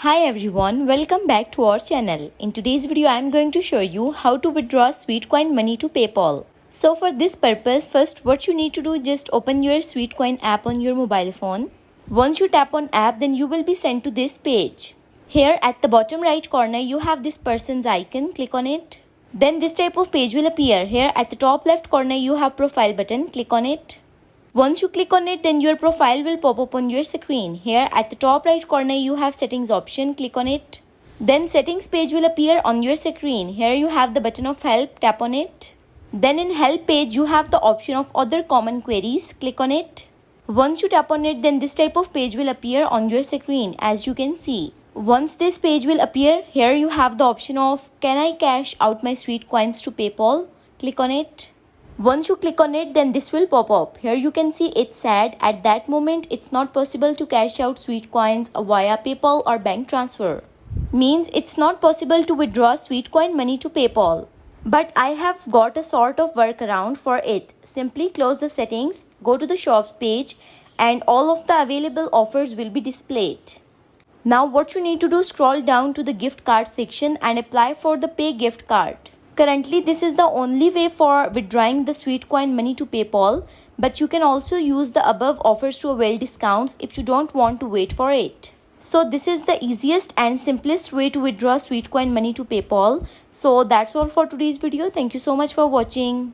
Hi everyone, welcome back to our channel. In today's video, I am going to show you how to withdraw SweetCoin money to PayPal. So for this purpose, first what you need to do is just open your SweetCoin app on your mobile phone. Once you tap on app, then you will be sent to this page. Here at the bottom right corner, you have this person's icon, click on it. Then this type of page will appear. Here at the top left corner, you have profile button, click on it. Once you click on it, then your profile will pop up on your screen. Here at the top right corner, you have settings option, click on it. Then settings page will appear on your screen. Here you have the button of help, tap on it. Then in help page, you have the option of other common queries, click on it. Once you tap on it, then this type of page will appear on your screen as you can see. Once this page will appear, here you have the option of can I cash out my SweetCoins to PayPal? Click on it. Once you click on it, then this will pop up. Here you can see it said at that moment it's not possible to cash out SweetCoins via PayPal or bank transfer. Means it's not possible to withdraw SweetCoin money to PayPal. But I have got a sort of workaround for it. Simply close the settings, go to the shops page and all of the available offers will be displayed. Now what you need to do, scroll down to the gift card section and apply for the pay gift card. Currently, this is the only way for withdrawing the SweetCoin money to PayPal, but you can also use the above offers to avail discounts if you don't want to wait for it. So this is the easiest and simplest way to withdraw SweetCoin money to PayPal. So that's all for today's video. Thank you so much for watching.